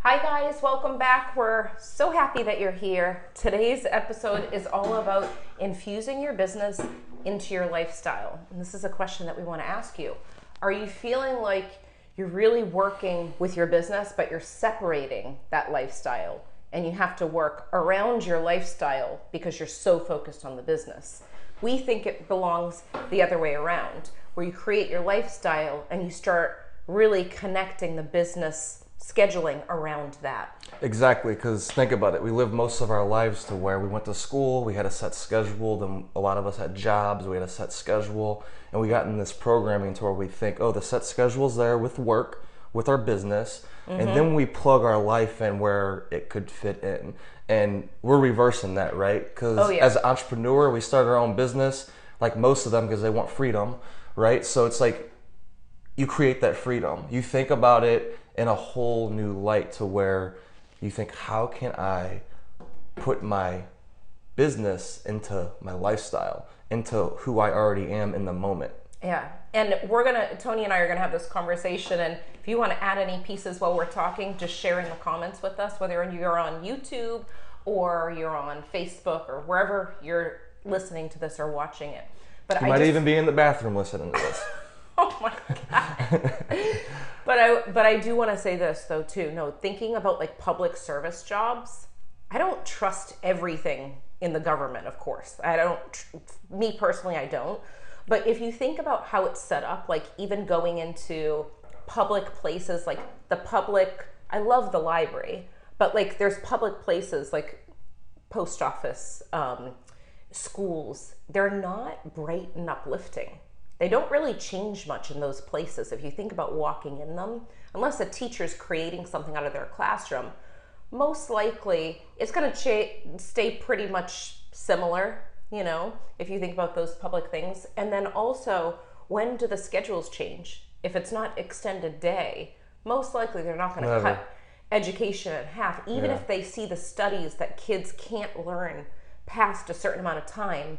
Hi guys, welcome back. We're so happy that you're here. Today's episode is all about infusing your business into your lifestyle. And this is a question that we want to ask you. Are you feeling like you're really working with your business, but you're separating that lifestyle and you have to work around your lifestyle because you're so focused on the business? We think it belongs the other way around, where you create your lifestyle and you start really connecting the business scheduling around that. Exactly, because think about it. We lived most of our lives to where we went to school, we had a set schedule, then a lot of us had jobs, we had a set schedule, and we got in this programming to where we think, oh, the set schedule's there with work, with our business, and then we plug our life in where it could fit in. And we're reversing that, right? Because as an entrepreneur, we start our own business, like most of them, because they want freedom, right? So it's like you create that freedom. You think about it in a whole new light to where you think, how can I put my business into my lifestyle, into who I already am in the moment? Yeah. And Tony and I are gonna have this conversation, and if you want to add any pieces while we're talking, just share in the comments with us, whether you're on YouTube or you're on Facebook or wherever you're listening to this or watching it. But You might even be in the bathroom listening to this. Oh my God. But I do want to say this though too. No, thinking about like public service jobs, I don't trust everything in the government, of course. Me personally, I don't. But if you think about how it's set up, like even going into public places, like I love the library, but like there's public places like post office, schools, they're not bright and uplifting. They don't really change much in those places if you think about walking in them. Unless a teacher's creating something out of their classroom, most likely it's going to stay pretty much similar, if you think about those public things. And then also, when do the schedules change? If it's not extended day, most likely they're not going to cut education in half. Even if they see the studies that kids can't learn past a certain amount of time,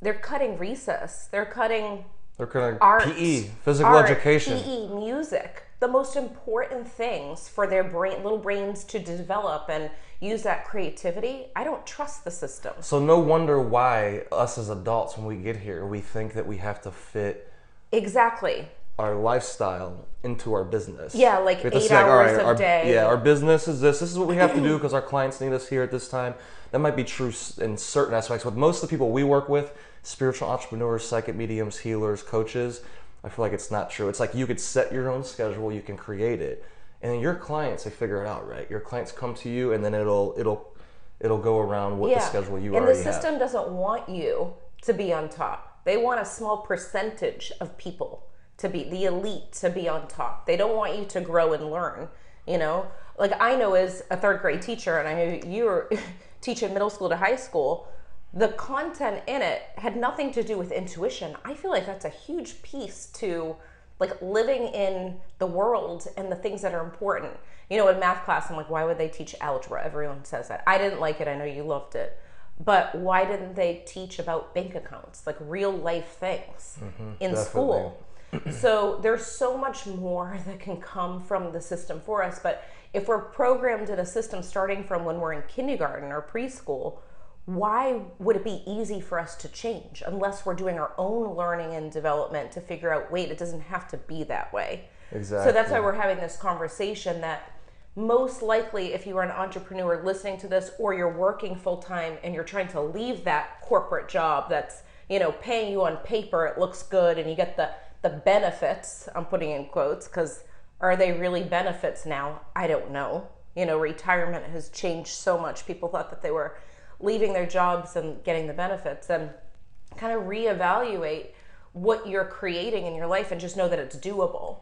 they're cutting recess. They're cutting art, PE, physical education. PE, music. The most important things for their little brains to develop and use that creativity. I don't trust the system. So no wonder why us as adults, when we get here, we think that we have to fit our lifestyle into our business. Yeah, like 8 hours a day. Yeah, our business is this. This is what we have to do because our clients need us here at this time. That might be true in certain aspects. With most of the people we work with, spiritual entrepreneurs, psychic mediums, healers, coaches, I feel like it's not true. It's like you could set your own schedule, you can create it, and then your clients, they figure it out, right? Your clients come to you, and then it'll go around what the schedule you already have. And the system doesn't want you to be on top. They want a small percentage of people to be the elite, to be on top. They don't want you to grow and learn. Like I know as a third grade teacher, and I know you were teaching middle school to high school, the content in it had nothing to do with intuition. I feel like that's a huge piece to like living in the world and the things that are important. In math class, I'm like, why would they teach algebra? Everyone says that. I didn't like it. I know you loved it. But why didn't they teach about bank accounts, like real life things in school? So there's so much more that can come from the system for us. But if we're programmed in a system starting from when we're in kindergarten or preschool, why would it be easy for us to change unless we're doing our own learning and development to figure out, wait, it doesn't have to be that way. Exactly. So that's why we're having this conversation that most likely if you are an entrepreneur listening to this, or you're working full time and you're trying to leave that corporate job that's, paying you on paper, it looks good and you get the benefits, I'm putting in quotes, because are they really benefits now? I don't know. Retirement has changed so much. People thought that they were leaving their jobs and getting the benefits, and kind of reevaluate what you're creating in your life and just know that it's doable.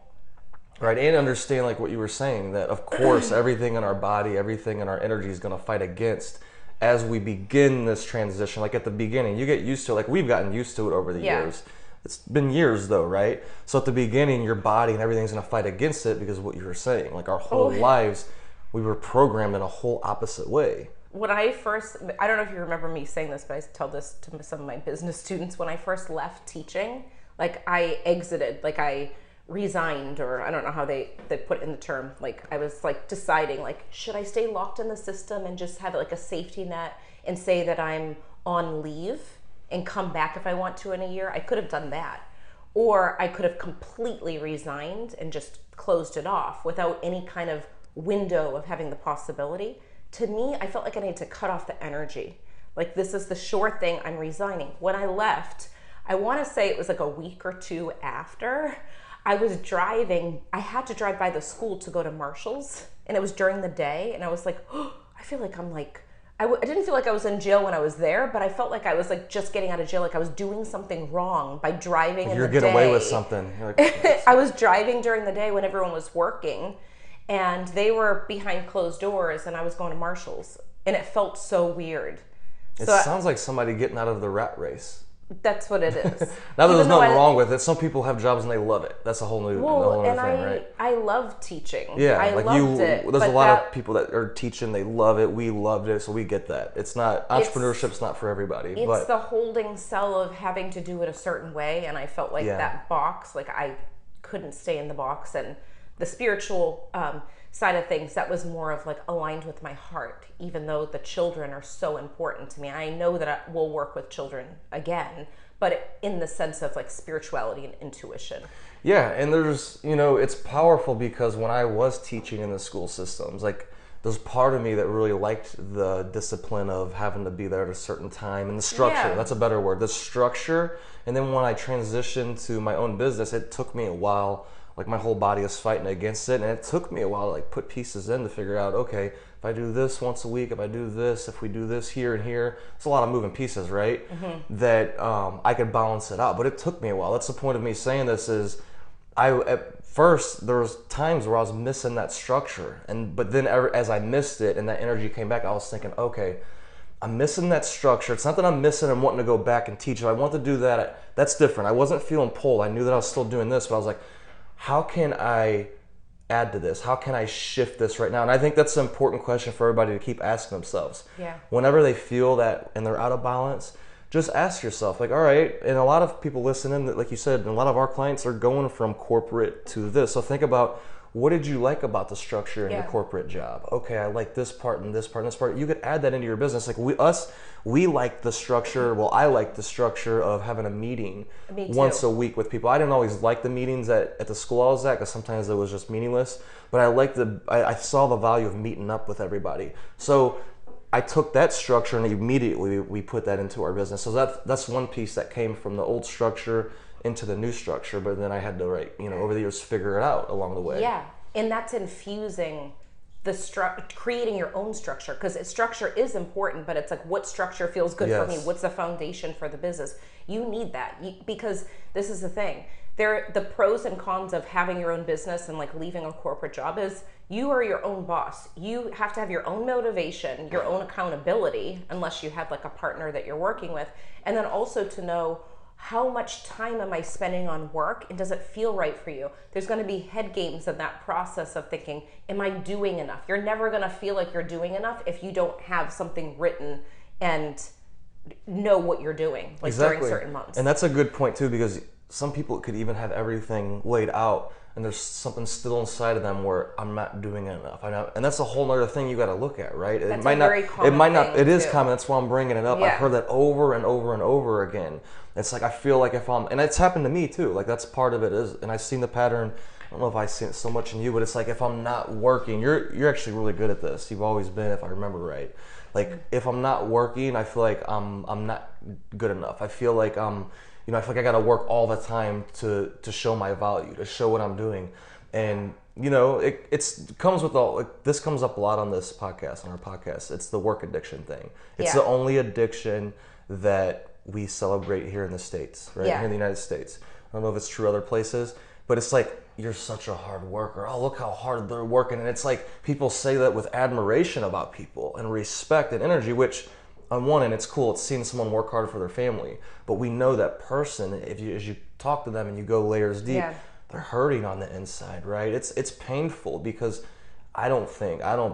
Right, and understand like what you were saying, that of course everything in our body, everything in our energy is going to fight against as we begin this transition. Like at the beginning, you get used to it, like we've gotten used to it over the years. It's been years though, right? So at the beginning, your body and everything's going to fight against it because of what you were saying. Like our whole lives, we were programmed in a whole opposite way. When I don't know if you remember me saying this, but I tell this to some of my business students. When I first left teaching, like I exited, like I resigned, or I don't know how they put in the term. Like I was like deciding, like, should I stay locked in the system and just have like a safety net and say that I'm on leave and come back if I want to in a year? I could have done that. Or I could have completely resigned and just closed it off without any kind of window of having the possibility. To me, I felt like I needed to cut off the energy. Like, this is the sure thing, I'm resigning. When I left, I want to say it was like a week or two after, I was driving. I had to drive by the school to go to Marshall's, and it was during the day, and I was like, oh, I feel like I'm like, I didn't feel like I was in jail when I was there, but I felt like I was like just getting out of jail, like I was doing something wrong by driving in the day. You're getting away with something. You're like, I was driving during the day when everyone was working, and they were behind closed doors, and I was going to Marshall's, and it felt so weird. It So sounds like somebody getting out of the rat race. that's what it is. Now, there's Even though nothing wrong with it. Some people have jobs and they love it. That's a whole new, Well, other and thing, right? I love teaching. Yeah, I like loved it. there's a but lot of people that are teaching, they love it, we loved it, so we get that. It's not, It's- entrepreneurship's not for everybody. It's But the holding cell of having to do it a certain way, and I felt like Yeah. that box, like I couldn't stay in the box. And the spiritual side of things, that was more of like aligned with my heart, even though the children are so important to me. I know that I will work with children again, but in the sense of like spirituality and intuition. yeah, and there's, it's powerful because when I was teaching in the school systems, like, there's part of me that really liked the discipline of having to be there at a certain time and the structure. Yeah. That's a better word. The structure. And then when I transitioned to my own business, it took me a while. Like, my whole body is fighting against it, and it took me a while to like put pieces in to figure out, okay, if I do this once a week, if I do this, if we do this here and here, it's a lot of moving pieces, right? That I could balance it out. But it took me a while. That's the point of me saying this is, at first there was times where I was missing that structure, but then as I missed it and that energy came back, I was thinking, okay, I'm missing that structure. It's not that I'm missing and wanting to go back and teach. If I want to do that, that's different. I wasn't feeling pulled. I knew that I was still doing this, but I was like, how can I add to this? How can I shift this right now? And I think that's an important question for everybody to keep asking themselves. Yeah. Whenever they feel that and they're out of balance, just ask yourself, like, all right, and a lot of people listening, like you said, and a lot of our clients are going from corporate to this. So think about, what did you like about the structure in your corporate job? Okay, I like this part and this part and this part. You could add that into your business. Like we like the structure. Well, I like the structure of having a meeting once a week with people. I didn't always like the meetings at the school I was at, because sometimes it was just meaningless. But I saw the value of meeting up with everybody. So I took that structure and immediately we put that into our business. So that's one piece that came from the old structure into the new structure, but then I had to over the years figure it out along the way. Yeah, and that's infusing creating your own structure, because structure is important, but it's like, what structure feels good for me? What's the foundation for the business? You need that, because this is the thing. The pros and cons of having your own business and like leaving a corporate job is you are your own boss. You have to have your own motivation, your own accountability, unless you have like a partner that you're working with, and then also to know, how much time am I spending on work, and does it feel right for you? There's going to be head games in that process of thinking, am I doing enough? You're never going to feel like you're doing enough if you don't have something written and know what you're doing, like during certain months. And that's a good point too, because some people could even have everything laid out and there's something still inside of them where I'm not doing enough. And that's a whole other thing you got to look at, right? That's a very common thing, it is too. common. That's why I'm bringing it up. Yeah. I've heard that over and over and over again. It's like, I feel like and it's happened to me too. Like, that's part of it is, and I've seen the pattern. I don't know if I've seen it so much in you, but it's like, if I'm not working, you're actually really good at this. You've always been, if I remember right. Like, if I'm not working, I feel like I'm not good enough. I feel like I feel like I got to work all the time to show my value, to show what I'm doing. And, it comes with this comes up a lot on our podcast. It's the work addiction thing. It's the only addiction that we celebrate here in the States, right? Yeah. Here in the United States. I don't know if it's true other places, but it's like, you're such a hard worker. Oh, look how hard they're working. And it's like, people say that with admiration about people and respect and energy, which on one end, it's cool. It's seeing someone work hard for their family. But we know that person, as you talk to them and you go layers deep, they're hurting on the inside, right? It's painful, because I don't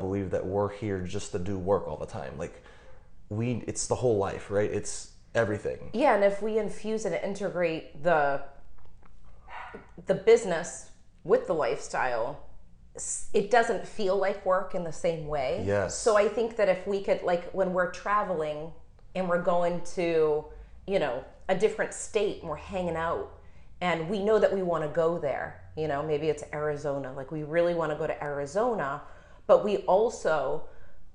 believe that we're here just to do work all the time. Like, it's the whole life, right? It's everything. Yeah, and if we infuse and integrate the business with the lifestyle, it doesn't feel like work in the same way. Yes. So I think that if we could, like when we're traveling and we're going to, you know, a different state and we're hanging out and we know that we want to go there, you know, maybe it's Arizona, like we really want to go to Arizona, but we also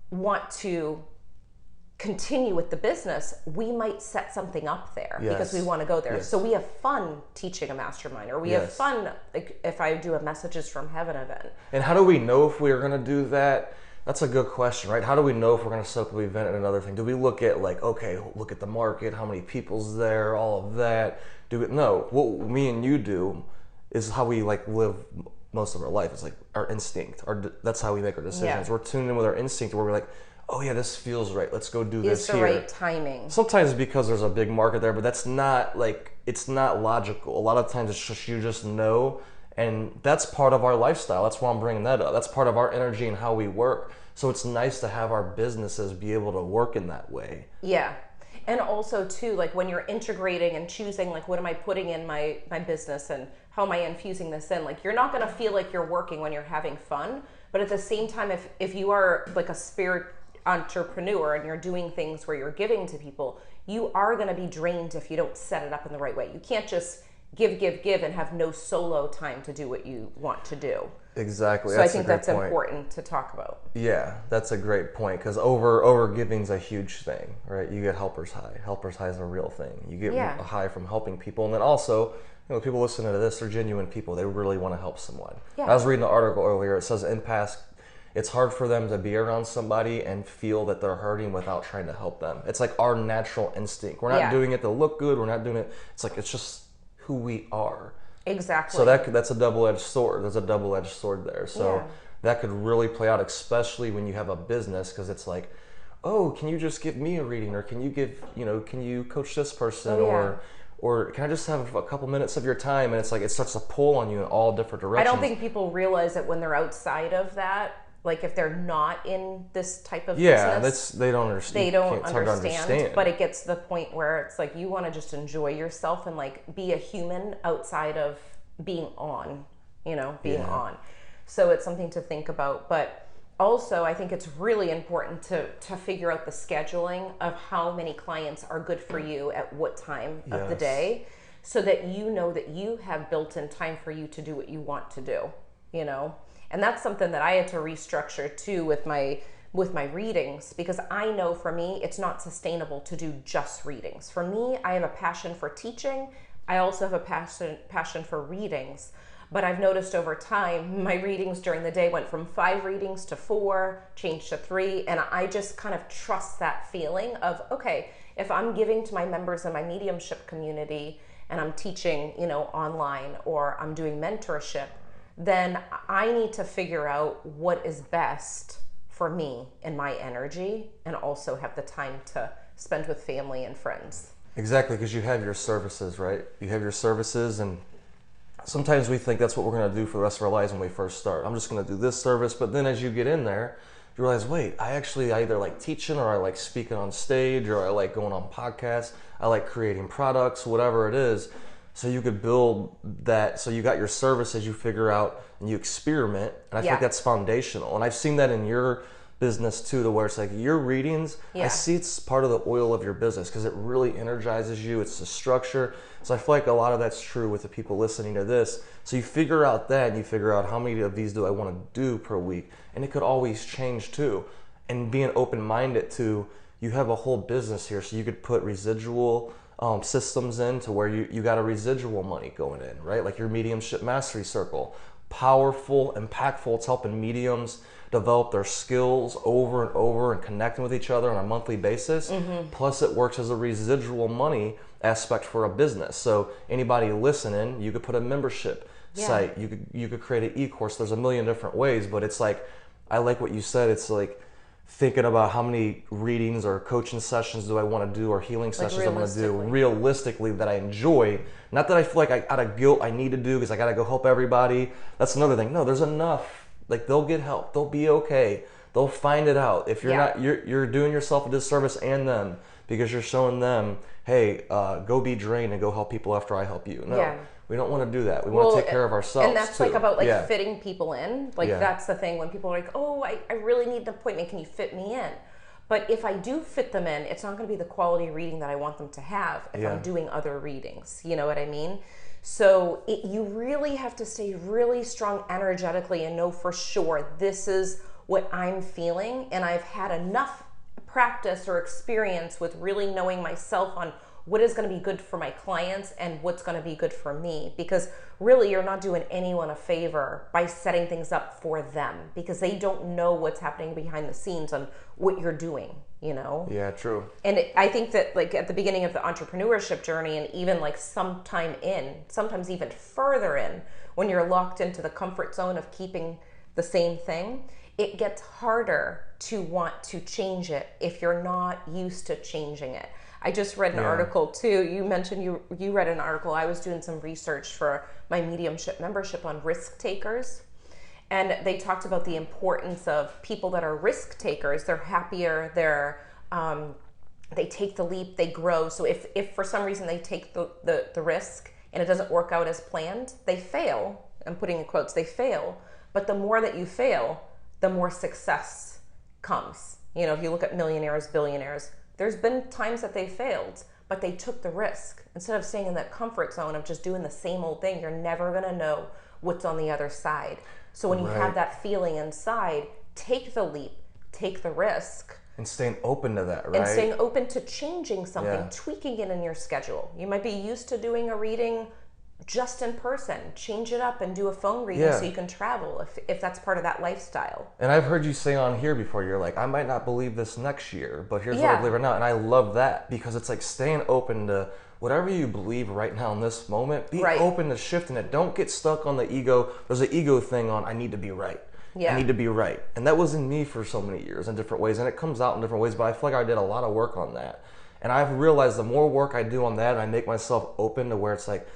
want to continue with the business, we might set something up there because we want to go there. So we have fun teaching a mastermind, or we have fun, like if I do a Messages from Heaven event. And how do we know if we're going to do that? That's a good question, right? How do we know if we're going to set up an event and another thing? Do we look at like, okay, look at the market, how many people's there, all of that? No, what me and you do is how we like live most of our life. It's like our instinct. That's how we make our decisions. We're tuned in with our instinct where we're like, oh yeah, this feels right. Let's go do this here. It's the right timing. Sometimes because there's a big market there, but that's not like, it's not logical. A lot of times it's just, you just know, and that's part of our lifestyle. That's why I'm bringing that up. That's part of our energy and how we work. So it's nice to have our businesses be able to work in that way. Yeah. And also too, like when you're integrating and choosing, like what am I putting in my business and how am I infusing this in? Like you're not going to feel like you're working when you're having fun. But at the same time, if you are like a spirit entrepreneur and you're doing things where you're giving to people, you are going to be drained if you don't set it up in the right way. You can't just give and have no solo time to do what you want to do. Exactly. So I think that's important to talk about. Yeah, that's a great point, because over giving's a huge thing, right? You get helper's high. Helper's high is a real thing. You get a high from helping people, and then also, you know, people listening to this, they're genuine people. They really want to help someone. Yeah. I was reading the article earlier. It says empaths, it's hard for them to be around somebody and feel that they're hurting without trying to help them. It's like our natural instinct. We're not doing it to look good. We're not doing it. It's like, it's just who we are. Exactly. So that's a double-edged sword. There's a double-edged sword there. So that could really play out, especially when you have a business, because it's like, oh, can you just give me a reading, or can you give, you know, can you coach this person, or can I just have a couple minutes of your time? And it's like, it starts to pull on you in all different directions. I don't think people realize that when they're outside of that, like if they're not in this type of business, they don't understand. They don't understand. But it gets to the point where it's like you want to just enjoy yourself and like be a human outside of being on, you know, being on. So it's something to think about. But also, I think it's really important to figure out the scheduling of how many clients are good for you at what time of the day, so that you know that you have built-in time for you to do what you want to do, you know. And that's something that I had to restructure too with my readings, because I know for me it's not sustainable to do just readings. For me, I have a passion for teaching. I also have a passion for readings. But I've noticed over time, my readings during the day went from 5 readings to 4, changed to 3, and I just kind of trust that feeling of, okay, if I'm giving to my members in my mediumship community and I'm teaching, you know, online, or I'm doing mentorship, then I need to figure out what is best for me and my energy, and also have the time to spend with family and friends. Exactly, because you have your services, right? You have your services, and sometimes we think that's what we're going to do for the rest of our lives when we first start. I'm just going to do this service, but then as you get in there, you realize, wait, I either like teaching, or I like speaking on stage, or I like going on podcasts, I like creating products, whatever it is. So you could build that. So you got your services, you figure out, and you experiment. And I think that's foundational. And I've seen that in your business too, to where it's like your readings, I see it's part of the oil of your business, because it really energizes you. It's the structure. So I feel like a lot of that's true with the people listening to this. So you figure out that, and you figure out how many of these do I want to do per week. And it could always change too. And being open-minded to, you have a whole business here, so you could put residual systems in to where you got a residual money going in, right? Like your mediumship mastery circle, powerful, impactful. It's helping mediums develop their skills over and over and connecting with each other on a monthly basis. Plus it works as a residual money aspect for a business. So anybody listening, you could put a membership site, you could create an e-course. There's a million different ways, but it's like, I like what you said. It's like thinking about how many readings or coaching sessions do I want to do, or healing sessions I want to do realistically that I enjoy. Not that I feel like out of guilt I need to do because I got to go help everybody. That's another thing. No, there's enough. Like, they'll get help. They'll be okay. They'll find it out. If you're not, you're doing yourself a disservice and them, because you're showing them, hey, go be drained and go help people after I help you. No, We don't want to do that. We want to take care of ourselves. And that's too. like about like fitting people in. Like that's the thing when people are like, oh, I really need an appointment. Can you fit me in? But if I do fit them in, it's not going to be the quality reading that I want them to have if I'm doing other readings. You know what I mean? So you really have to stay really strong energetically and know for sure this is what I'm feeling. And I've had enough practice or experience with really knowing myself on what is going to be good for my clients and what's going to be good for me, because really you're not doing anyone a favor by setting things up for them, because they don't know what's happening behind the scenes on what you're doing, you know? Yeah, true. And I think that like at the beginning of the entrepreneurship journey, and even like sometime in, sometimes even further in, when you're locked into the comfort zone of keeping the same thing, it gets harder to want to change it if you're not used to changing it. I just read an article too. You mentioned you read an article. I was doing some research for my mediumship membership on risk takers. And they talked about the importance of people that are risk takers. They're happier, they take the leap, they grow. So if for some reason they take the risk and it doesn't work out as planned, they fail. I'm putting in quotes, they fail. But the more that you fail, the more success comes. You know, if you look at millionaires, billionaires, there's been times that they failed, but they took the risk. Instead of staying in that comfort zone of just doing the same old thing, you're never gonna know what's on the other side. So when you have that feeling inside, take the leap, take the risk. And staying open to that, right? And staying open to changing something, tweaking it in your schedule. You might be used to doing a reading just in person. Change it up and do a phone reading so you can travel if that's part of that lifestyle. And I've heard you say on here before, you're like, I might not believe this next year, but here's what I believe right now. And I love that, because it's like staying open to whatever you believe right now in this moment. Be open to shifting it. Don't get stuck on the ego. There's an ego thing on, I need to be right. I need to be right. And that was in me for so many years in different ways. And it comes out in different ways, but I feel like I did a lot of work on that. And I've realized the more work I do on that, and I make myself open to where it's like,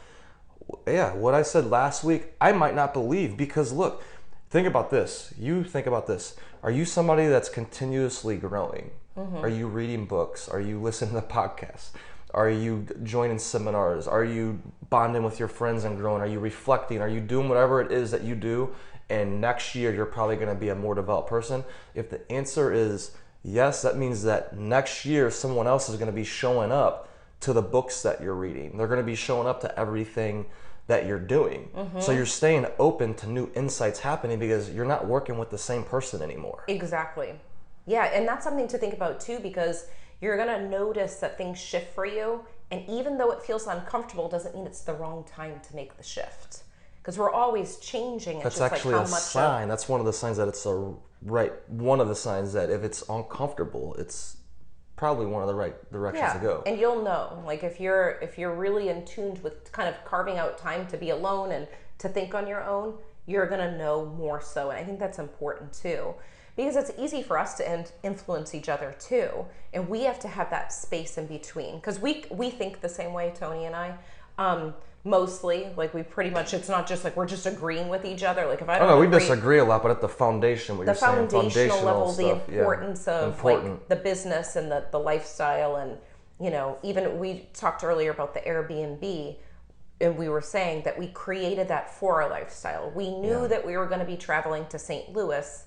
yeah, what I said last week, I might not believe, because look, think about this. You think about this. Are you somebody that's continuously growing? Are you reading books? Are you listening to podcasts? Are you joining seminars? Are you bonding with your friends and growing? Are you reflecting? Are you doing whatever it is that you do? And next year, you're probably going to be a more developed person. If the answer is yes, that means that next year, someone else is going to be showing up to the books that you're reading. They're going to be showing up to everything that you're doing. So you're staying open to new insights happening, because you're not working with the same person anymore. Exactly. Yeah, and that's something to think about too, because you're going to notice that things shift for you. And even though it feels uncomfortable, doesn't mean it's the wrong time to make the shift. Because we're always changing. It's That's just actually like a sign. That's one of the signs that it's one of the signs that if it's uncomfortable, it's probably one of the right directions to go. And you'll know, like if you're really in tune with kind of carving out time to be alone and to think on your own, you're gonna know more so. And I think that's important too, because it's easy for us to influence each other too, and we have to have that space in between, because we think the same way, Tony and I. Mostly, like we pretty much, it's not just like we're just agreeing with each other. Like if I don't we disagree a lot, but at the foundation, what you're saying, foundational level, stuff, the importance of like the business and the lifestyle, and you know, even we talked earlier about the Airbnb, and we were saying that we created that for our lifestyle. We knew that we were going to be traveling to St. Louis.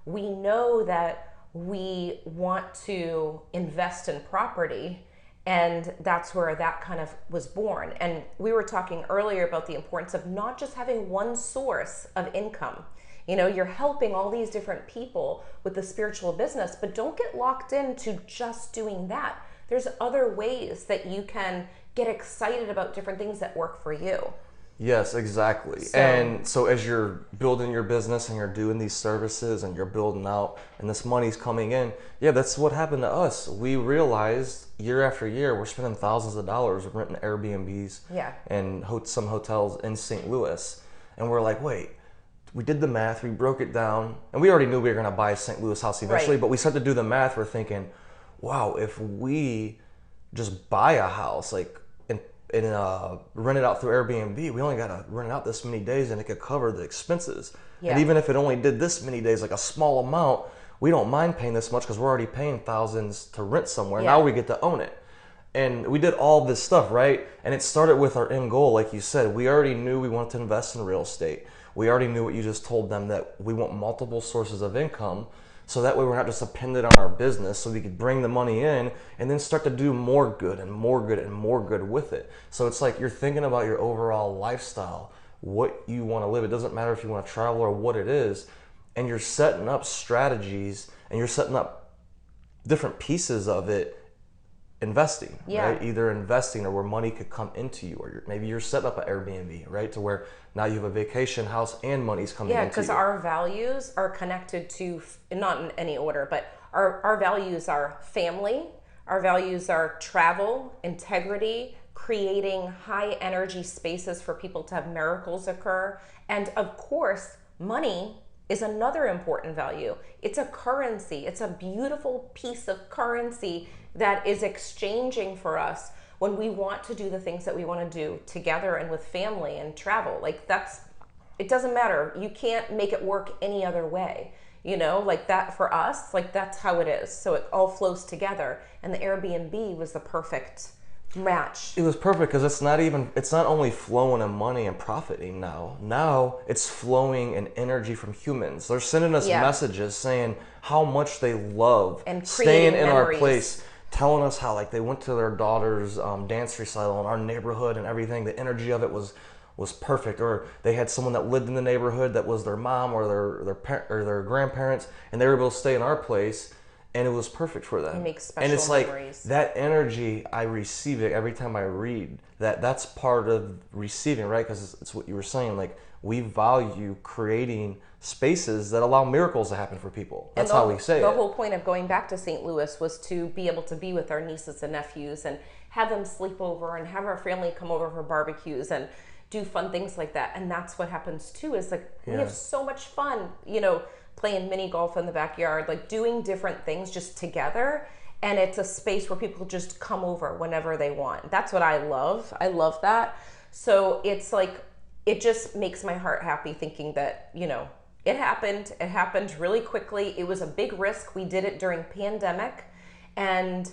We know that we want to invest in property. And that's where that kind of was born. And we were talking earlier about the importance of not just having one source of income. You know, you're helping all these different people with the spiritual business, but don't get locked into just doing that. There's other ways that you can get excited about different things that work for you. Yes, exactly. And so as you're building your business and you're doing these services and you're building out and this money's coming in, that's what happened to us. We realized year after year we're spending thousands of dollars renting Airbnbs and some hotels in St. Louis. And we're like, wait, we did the math, we broke it down, and we already knew we were going to buy a St. Louis house eventually, but we started to do the math. We're thinking, wow, if we just buy a house, like, and rent it out through Airbnb, we only got to rent it out this many days and it could cover the expenses. And even if it only did this many days, like a small amount, we don't mind paying this much because we're already paying thousands to rent somewhere. Now we get to own it. And we did all this stuff, right? And it started with our end goal. Like you said, we already knew we wanted to invest in real estate. We already knew what you just told them, that we want multiple sources of income. So that way we're not just dependent on our business, so we could bring the money in and then start to do more good and more good and more good with it. So it's like you're thinking about your overall lifestyle, what you want to live. It doesn't matter if you want to travel or what it is. And you're setting up strategies and you're setting up different pieces of it, investing, right? Either investing or where money could come into you, or maybe you're setting up an Airbnb, right? To where now you have a vacation house and money's coming into you. Yeah, because our values are connected to, not in any order, but our values are family, our values are travel, integrity, creating high energy spaces for people to have miracles occur, and of course, money is another important value. It's a currency. It's a beautiful piece of currency that is exchanging for us when we want to do the things that we want to do together and with family and travel. Like it doesn't matter. You can't make it work any other way. Like that for us, like that's how it is. So it all flows together. And the Airbnb was the perfect match. It was perfect because it's not only flowing in money and profiting now it's flowing in energy from humans. They're sending us messages saying how much they love and staying in memories. our place, telling us how like they went to their daughter's dance recital in our neighborhood and everything. The energy of it was perfect. Or they had someone that lived in the neighborhood that was their mom or their grandparents, and they were able to stay in our place. And it was perfect for them. It makes special and it's memories. Like that energy, I receive it every time I read. That's part of receiving, right? Because it's what you were saying. Like we value creating spaces that allow miracles to happen for people. That's how we say it. The whole point of going back to St. Louis was to be able to be with our nieces and nephews and have them sleep over and have our family come over for barbecues and do fun things like that. And that's what happens too, is like we have so much fun, playing mini golf in the backyard, like doing different things just together. And it's a space where people just come over whenever they want. That's what I love. I love that. So it's like, it just makes my heart happy thinking that, it happened. It happened really quickly. It was a big risk. We did it during pandemic. And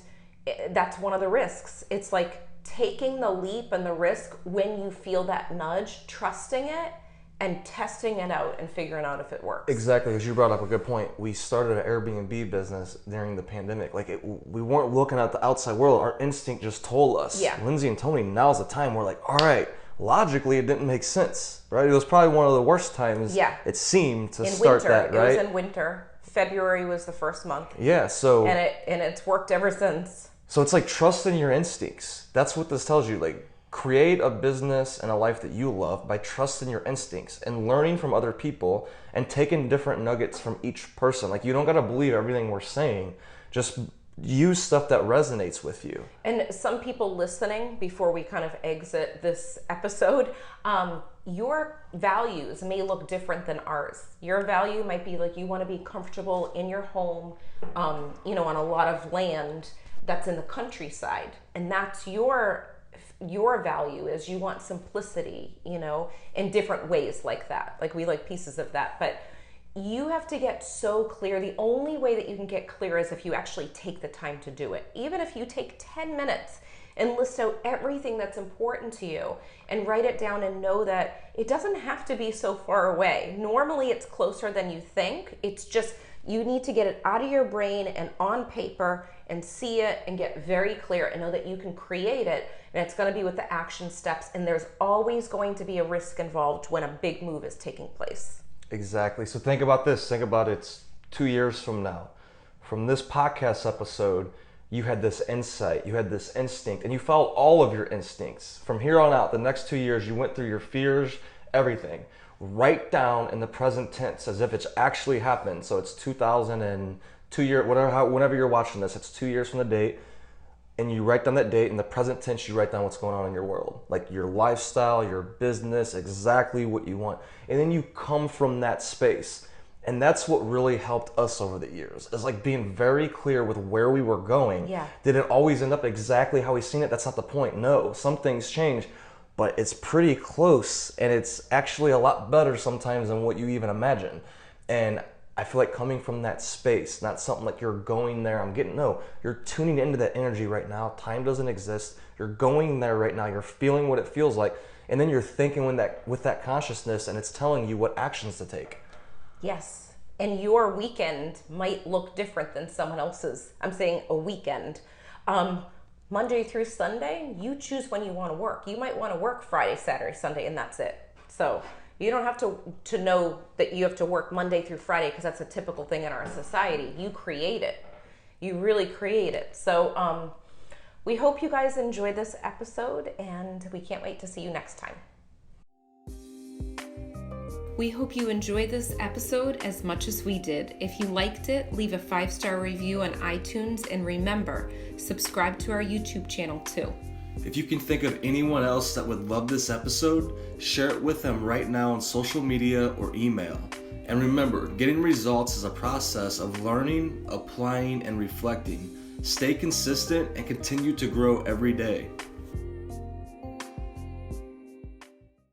that's one of the risks. It's like taking the leap and the risk when you feel that nudge, trusting it, and testing it out and figuring out if it works. Exactly, because you brought up a good point. We started an Airbnb business during the pandemic. We weren't looking at the outside world. Our instinct just told us. Yeah. Lindsay and Tony, now's the time. We're like, all right, logically it didn't make sense, right? It was probably one of the worst times it seemed to start that, right? It was in winter. February was the first month. Yeah, so... And it's worked ever since. So it's like trusting your instincts. That's what this tells you. Like, create a business and a life that you love by trusting your instincts and learning from other people and taking different nuggets from each person. Like, you don't got to believe everything we're saying. Just use stuff that resonates with you. And some people listening, before we kind of exit this episode, your values may look different than ours. Your value might be like you want to be comfortable in your home, on a lot of land that's in the countryside. And that's your value, is you want simplicity, in different ways like that. Like we like pieces of that, but you have to get so clear. The only way that you can get clear is if you actually take the time to do it. Even if you take 10 minutes and list out everything that's important to you and write it down and know that it doesn't have to be so far away. Normally it's closer than you think. It's just, you need to get it out of your brain and on paper and see it and get very clear and know that you can create it. And it's going to be with the action steps. And there's always going to be a risk involved when a big move is taking place. Exactly. So think about this. Think about it's 2 years from now. From this podcast episode, you had this insight, you had this instinct, and you followed all of your instincts. From here on out, the next 2 years, you went through your fears, everything. Write down in the present tense as if it's actually happened. So it's 2002 year, whenever you're watching this, it's 2 years from the date. And you write down that date. In the present tense, you write down what's going on in your world. Like your lifestyle, your business, exactly what you want. And then you come from that space. And that's what really helped us over the years. It's like being very clear with where we were going. Yeah. Did it always end up exactly how we seen it? That's not the point. No, some things change. But it's pretty close. And it's actually a lot better sometimes than what you even imagine. And I feel like coming from that space, not something like you're going there, you're tuning into that energy right now. Time doesn't exist. You're going there right now. You're feeling what it feels like. And then you're thinking with that consciousness, and it's telling you what actions to take. Yes. And your weekend might look different than someone else's. I'm saying a weekend. Monday through Sunday, you choose when you want to work. You might want to work Friday, Saturday, Sunday, and that's it. So you don't have to know that you have to work Monday through Friday because that's a typical thing in our society. You create it. You really create it. So we hope you guys enjoyed this episode, and we can't wait to see you next time. We hope you enjoyed this episode as much as we did. If you liked it, leave a 5-star review on iTunes, and remember, subscribe to our YouTube channel too. If you can think of anyone else that would love this episode, share it with them right now on social media or email. And remember, getting results is a process of learning, applying, and reflecting. Stay consistent and continue to grow every day.